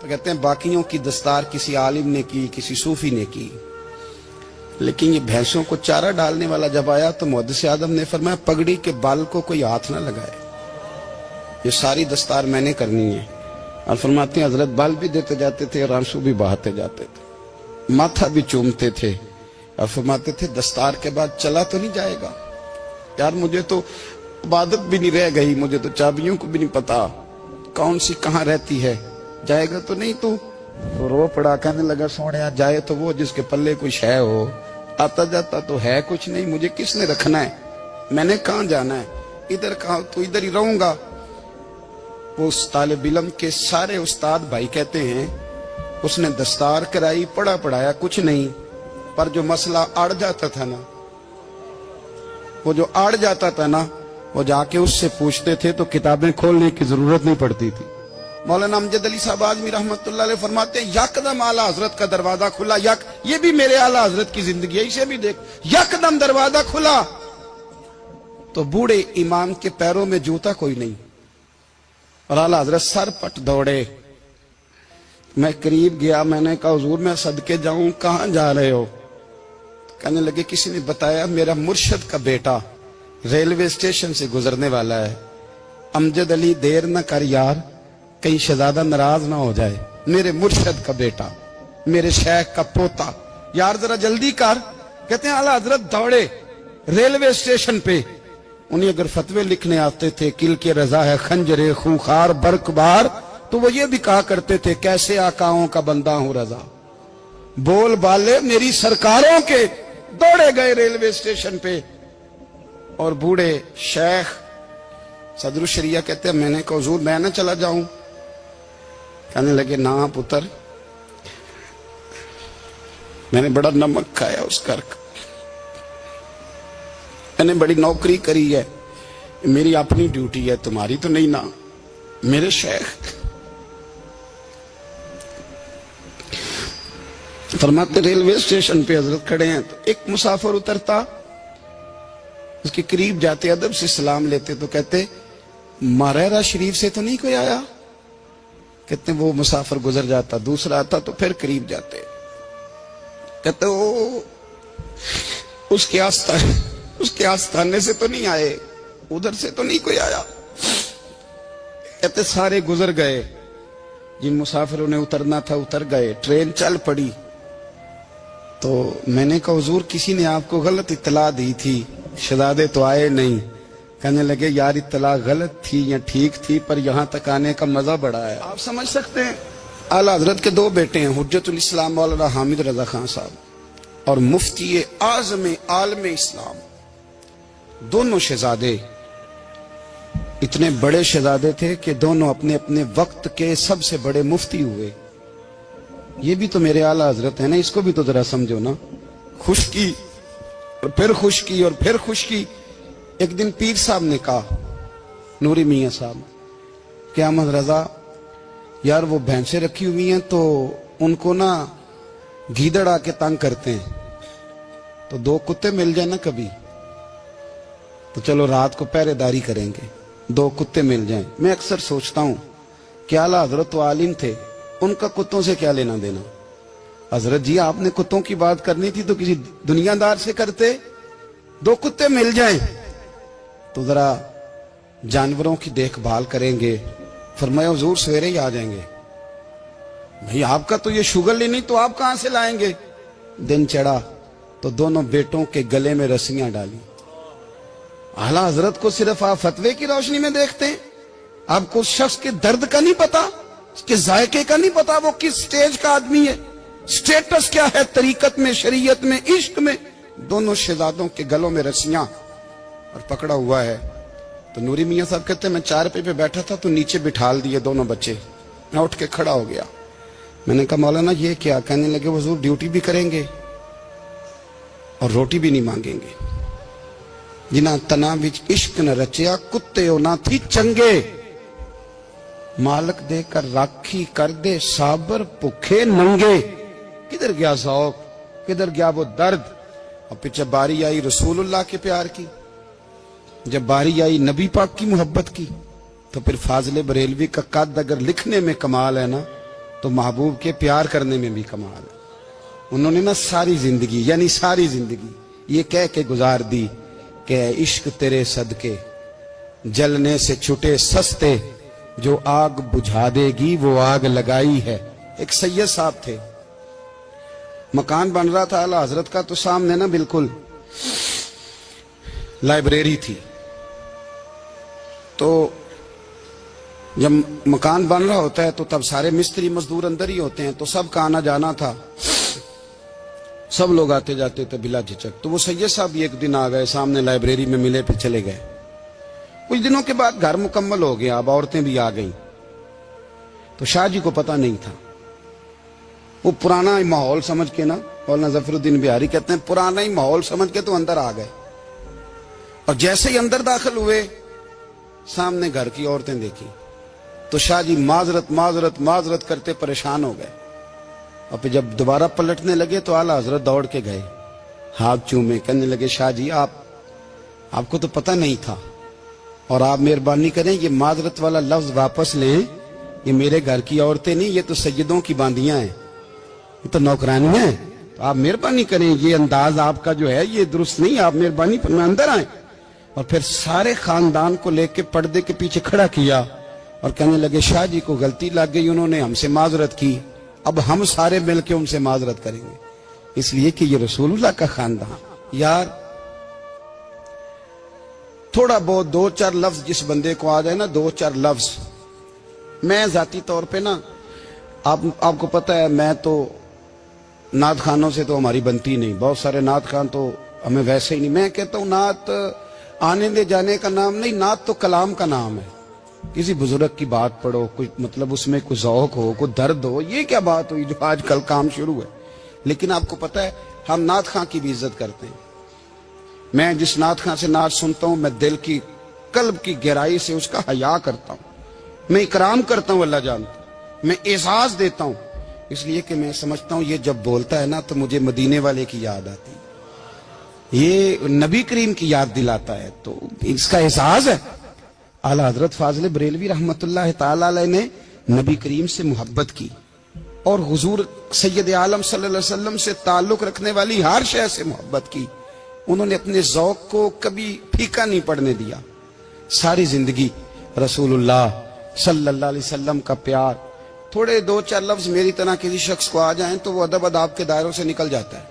تو کہتے ہیں باقیوں کی دستار کسی عالم نے کی, کسی صوفی نے کی, لیکن یہ بھینسوں کو چارہ ڈالنے والا جب آیا تو محدث اعظم نے فرمایا پگڑی کے بال کو کوئی ہاتھ نہ لگائے, یہ ساری دستار میں نے کرنی ہے. اور فرماتے ہیں حضرت بال بھی دیتے جاتے تھے اور آنسو بھی بہاتے جاتے تھے, ماتھا بھی چومتے تھے اور فرماتے تھے دستار کے بعد چلا تو نہیں جائے گا یار, مجھے تو عبادت بھی نہیں رہ گئی, مجھے تو چابیوں کو بھی نہیں پتا کون سی کہاں رہتی ہے, جائے گا تو نہیں تو رو پڑا, کہنے لگا سوڑیا جائے تو وہ جس کے پلے کوئی شے ہو, آتا جاتا تو ہے کچھ نہیں, مجھے کس نے رکھنا ہے, میں نے کہاں جانا ہے, ادھر کہاں تو ادھر ہی رہوں گا. وہ اس طالب علم کے سارے استاد بھائی کہتے ہیں اس نے دستار کرائی, پڑھا پڑھایا کچھ نہیں, پر جو مسئلہ اڑ جاتا تھا نا, وہ جو اڑ جاتا تھا نا, وہ جا کے اس سے پوچھتے تھے تو کتابیں کھولنے کی ضرورت نہیں پڑتی تھی. مولانا امجد علی صاحب اعظمی رحمت اللہ علیہ فرماتے ہیں یکدم اعلیٰ حضرت کا دروازہ کھلا, یہ بھی میرے اعلیٰ حضرت کی زندگی ہے, اسے بھی دیکھ, یکدم دروازہ کھلا تو بوڑھے امام کے پیروں میں جوتا کوئی نہیں, اور اعلیٰ حضرت سر پٹ دوڑے. میں قریب گیا, میں نے کہا حضور میں صدقے جاؤں, کہاں جا رہے ہو؟ کہنے لگے کسی نے بتایا میرا مرشد کا بیٹا ریلوے اسٹیشن سے گزرنے والا ہے, امجد علی دیر نہ کر یار, کہیں شہزادہ ناراض نہ ہو جائے, میرے مرشد کا بیٹا, میرے شیخ کا پوتا, یار ذرا جلدی کر. کہتے ہیں اعلیٰ حضرت دوڑے ریلوے اسٹیشن پہ, انہیں اگر فتوے لکھنے آتے تھے کل کے رضا ہے خنجر خونخوار برق بار, تو وہ یہ بھی کہا کرتے تھے کیسے آقاؤں کا بندہ ہوں رضا, بول بالے میری سرکاروں کے. دوڑے گئے ریلوے اسٹیشن پہ, اور بوڑھے شیخ صدر الشریعہ کہتے ہیں میں نے کہا حضور میں نہ چلا جاؤں؟ کہنے لگے نہ پتر, میں نے بڑا نمک کھایا اس گھر کا, میں نے بڑی نوکری کری ہے, میری اپنی ڈیوٹی ہے, تمہاری تو نہیں نا. میرے شیخ فرماتے ریلوے اسٹیشن پہ حضرت کھڑے ہیں تو ایک مسافر اترتا, اس کے قریب جاتے ادب سے سلام لیتے تو کہتے ماریرا شریف سے تو نہیں کوئی آیا؟ کہتے وہ مسافر گزر جاتا, دوسرا آتا تو پھر قریب جاتے, کہتے وہ اس کے آستانے سے تو نہیں آئے, ادھر سے تو نہیں کوئی آیا. کہتے سارے گزر گئے, جن مسافروں نے اترنا تھا اتر گئے, ٹرین چل پڑی. تو میں نے کہا حضور کسی نے آپ کو غلط اطلاع دی تھی, شہزادے تو آئے نہیں. کہنے لگے یار اطلاع غلط تھی یا ٹھیک تھی, پر یہاں تک آنے کا مزہ بڑا ہے. آپ سمجھ سکتے ہیں اعلیٰ حضرت کے دو بیٹے ہیں, حجت الاسلام مولانا حامد رضا خان صاحب اور مفتی اعظم عالم اسلام, دونوں شہزادے اتنے بڑے شہزادے تھے کہ دونوں اپنے اپنے وقت کے سب سے بڑے مفتی ہوئے. یہ بھی تو میرے اعلیٰ حضرت ہیں نا, اس کو بھی تو ذرا سمجھو نا. خشکی اور پھر خشکی اور پھر خشکی. ایک دن پیر صاحب نے کہا, نوری میاں صاحب, کہ احمد رضا یار وہ بھینسیں رکھی ہوئی ہیں تو ان کو نا گیدڑ آ کے تنگ کرتے ہیں, تو دو کتے مل جائیں نا کبھی تو چلو رات کو پہرے داری کریں گے, دو کتے مل جائیں. میں اکثر سوچتا ہوں کہ اعلیٰ حضرت تو عالم تھے, ان کا کتوں سے کیا لینا دینا؟ حضرت جی آپ نے کتوں کی بات کرنی تھی تو کسی دنیا دار سے کرتے, دو کتے مل جائیں تو ذرا جانوروں کی دیکھ بھال کریں گے. فرمایا حضور سویرے ہی آ جائیں گے. بھئی آپ کا تو یہ شوگر ہی نہیں, تو آپ کہاں سے لائیں گے؟ دن چڑھا تو دونوں بیٹوں کے گلے میں رسیاں ڈالی. اعلیٰ حضرت کو صرف آپ فتوے کی روشنی میں دیکھتے ہیں, آپ کو اس شخص کے درد کا نہیں پتا, اس کے ذائقے کا نہیں پتا, وہ کس سٹیج کا آدمی ہے, سٹیٹس کیا ہے طریقت میں, شریعت میں, عشق میں. دونوں شہزادوں کے گلوں میں رسیاں اور پکڑا ہوا ہے. تو نوری میاں صاحب کہتے ہیں میں چارپائی پہ بیٹھا تھا تو نیچے بٹھال دیے دونوں بچے. میں اٹھ کے کھڑا ہو گیا, میں نے کہا مولانا یہ کیا؟ کہنے لگے حضور ڈیوٹی بھی کریں گے اور روٹی بھی نہیں مانگیں گے. جنہ تنا وچ عشق نہ رچیا کتے او نہ تھی چنگے, مالک دے کر راکھی کر دے صابر بھوکے ننگے. کدھر گیا ذوق, کدھر گیا وہ درد؟ اور پھر جب باری آئی رسول اللہ کے پیار کی, جب باری آئی نبی پاک کی محبت کی, تو پھر فاضل بریلوی کا قد اگر لکھنے میں کمال ہے نا, تو محبوب کے پیار کرنے میں بھی کمال ہے. انہوں نے نا ساری زندگی یعنی ساری زندگی یہ کہہ کے گزار دی کہ اے عشق تیرے صدقے جلنے سے چھٹے سستے، جو آگ بجھا دے گی وہ آگ لگائی ہے. ایک سید صاحب تھے، مکان بن رہا تھا اعلیٰ حضرت کا، تو سامنے نا بالکل لائبریری تھی. تو جب مکان بن رہا ہوتا ہے تو تب سارے مستری مزدور اندر ہی ہوتے ہیں، تو سب کا آنا جانا تھا، سب لوگ آتے جاتے تھے بلا جھجک. تو وہ سید صاحب ایک دن آ گئے، سامنے لائبریری میں ملے، پھر چلے گئے. کچھ دنوں کے بعد گھر مکمل ہو گیا، اب عورتیں بھی آ گئیں. تو شاہ جی کو پتہ نہیں تھا. وہ پرانا ہی ماحول سمجھ کے نا، مولانا ظفر الدین بہاری کہتے ہیں پرانا ہی ماحول سمجھ کے تو اندر آ گئے. اور جیسے ہی اندر داخل ہوئے سامنے گھر کی عورتیں دیکھی تو شاہ جی معذرت معذرت معذرت کرتے پریشان ہو گئے. اور پھر جب دوبارہ پلٹنے لگے تو اعلیٰ حضرت دوڑ کے گئے، ہاتھ چومے، کہنے لگے شاہ جی آپ کو تو پتہ نہیں تھا، اور آپ مہربانی کریں یہ معذرت والا لفظ واپس لیں. یہ میرے گھر کی عورتیں نہیں، یہ تو سیدوں کی باندیاں ہیں، یہ تو نوکرانیاں ہیں. تو آپ مہربانی کریں، یہ انداز آپ کا جو ہے یہ درست نہیں، آپ مہربانی فرمائیں اندر آئیں. اور پھر سارے خاندان کو لے کے پردے کے پیچھے کھڑا کیا اور کہنے لگے شاہ جی کو غلطی لگ گئی، انہوں نے ہم سے معذرت کی، اب ہم سارے مل کے ان سے معذرت کریں گے، اس لیے کہ یہ رسول اللہ کا خاندان. یار تھوڑا بہت دو چار لفظ جس بندے کو آ جائے نا، دو چار لفظ. میں ذاتی طور پہ نا آپ کو پتہ ہے، میں تو نعت خانوں سے تو ہماری بنتی نہیں، بہت سارے نعت خان تو ہمیں ویسے ہی نہیں. میں کہتا ہوں نعت آنے دے جانے کا نام نہیں، نعت تو کلام کا نام ہے. کسی بزرگ کی بات پڑھو، کوئی مطلب اس میں کوئی ذوق ہو، کوئی درد ہو، یہ کیا بات ہوئی جو آج کل کام شروع ہے. لیکن آپ کو پتہ ہے ہم نعت خان کی بھی عزت کرتے ہیں. میں جس نعت خان سے نعت سنتا ہوں میں دل کی قلب کی گہرائی سے اس کا حیا کرتا ہوں، میں اکرام کرتا ہوں، اللہ جانتا ہوں، میں اعزاز دیتا ہوں، اس لیے کہ میں سمجھتا ہوں یہ جب بولتا ہے نا تو مجھے مدینے والے کی یاد آتی، یہ نبی کریم کی یاد دلاتا ہے، تو اس کا احساس ہے. اعلیٰ حضرت فاضل بریلوی رحمت اللہ تعالی علیہ نے نبی کریم سے محبت کی اور حضور سید عالم صلی اللہ علیہ وسلم سے تعلق رکھنے والی ہر شے سے محبت کی. انہوں نے اپنے ذوق کو کبھی پھیکا نہیں پڑنے دیا. ساری زندگی رسول اللہ صلی اللہ علیہ وسلم کا پیار. تھوڑے دو چار لفظ میری طرح کسی شخص کو آ جائیں تو وہ ادب اداب کے دائروں سے نکل جاتا ہے.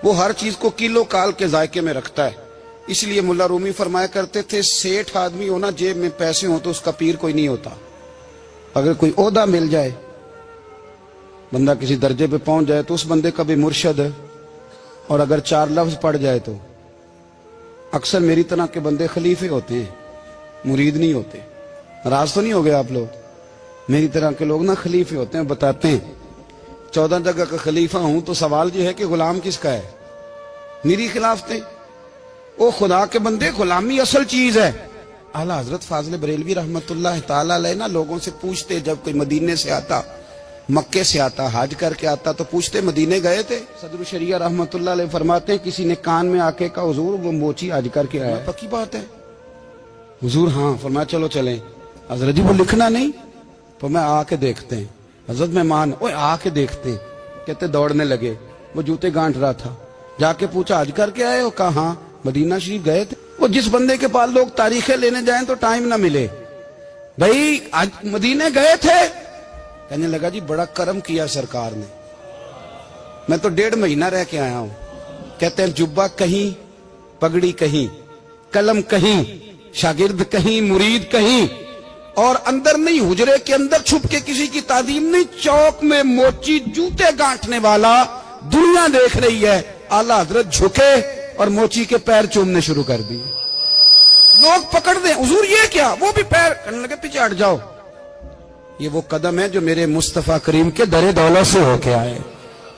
وہ ہر چیز کو کیلو کال کے ذائقے میں رکھتا ہے. اس لیے ملا رومی فرمایا کرتے تھے سیٹھ آدمی ہونا جیب میں پیسے ہوں تو اس کا پیر کوئی نہیں ہوتا. اگر کوئی عہدہ مل جائے، بندہ کسی درجے پہ پہنچ جائے تو اس بندے کا بھی مرشد ہے، اور اگر چار لفظ پڑھ جائے تو اکثر میری طرح کے بندے خلیفے ہوتے ہیں، مرید نہیں ہوتے. ناراض تو نہیں ہو گئے آپ لوگ؟ میری طرح کے لوگ نا خلیفے ہوتے ہیں، بتاتے ہیں 14 جگہ کا خلیفہ ہوں تو سوال یہ ہے کہ غلام کس کا ہے؟ میری خلافتیں. او خدا کے بندے، غلامی اصل چیز ہے. اعلیٰ حضرت فاضل بریلوی رحمت اللہ تعالی علیہ نا لوگوں سے پوچھتے، جب کوئی مدینے سے آتا، مکے سے آتا، حج کر کے آتا تو پوچھتے مدینے گئے تھے؟ صدر الشریعہ رحمت اللہ علیہ فرماتے ہیں کسی نے کان میں آ کے کہا حضور وہ موچی حج کر کے آیا. پکی بات ہے حضور؟ ہاں. فرمایا چلو چلیں. حضرت جی وہ لکھنا نہیں؟ تو میں آ کے دیکھتے ہیں. حضرت مہمان اوے آ کے دیکھتے ہیں. کہتے دوڑنے لگے، وہ جوتے گانٹ رہا تھا. جا کے پوچھا حج کر کے آئے ہو؟ کہا ہاں. مدینہ شریف گئے تھے؟ وہ جس بندے کے پاس لوگ تاریخیں لینے جائیں تو ٹائم نہ ملے، بھائی مدینے گئے تھے؟ کہنے لگا جی بڑا کرم کیا سرکار نے، میں تو 1.5 مہینہ رہ کے آیا ہوں. کہتے ہیں جبہ کہیں، پگڑی کہیں، قلم کہیں، شاگرد کہیں، مرید کہیں، اور اندر نہیں، حجرے کے اندر چھپ کے کسی کی تعظیم نہیں، چوک میں موچی جوتے گانٹنے والا دنیا دیکھ رہی ہے. اعلیٰ حضرت جھکے اور موچی کے پیر چومنے شروع کر دیے. لوگ پکڑ دیں حضور یہ کیا؟ وہ بھی پیر کرنے لگے پیچھے ہٹ جاؤ. یہ وہ قدم ہے جو میرے مصطفیٰ کریم کے در دولت سے ہو کے آئے.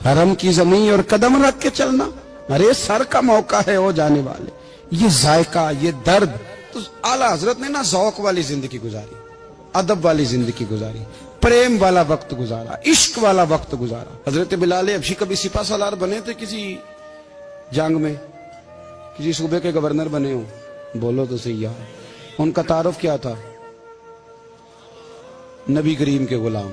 حرم کی زمین اور قدم رکھ کے چلنا، ارے سر کا موقع ہے ہو جانے والے. یہ ذائقہ، یہ درد. تو اعلیٰ حضرت نے نا ذوق والی زندگی گزاری، ادب والی زندگی گزاری، پریم والا وقت گزارا، عشق والا وقت گزارا. حضرت بلال حبشی کبھی سپاہ سالار بنے تھے کسی جنگ میں؟ کسی صوبے کے گورنر بنے ہوں؟ بولو تو صحیح یار. ان کا تعارف کیا تھا؟ نبی کریم کے غلام.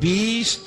20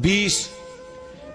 20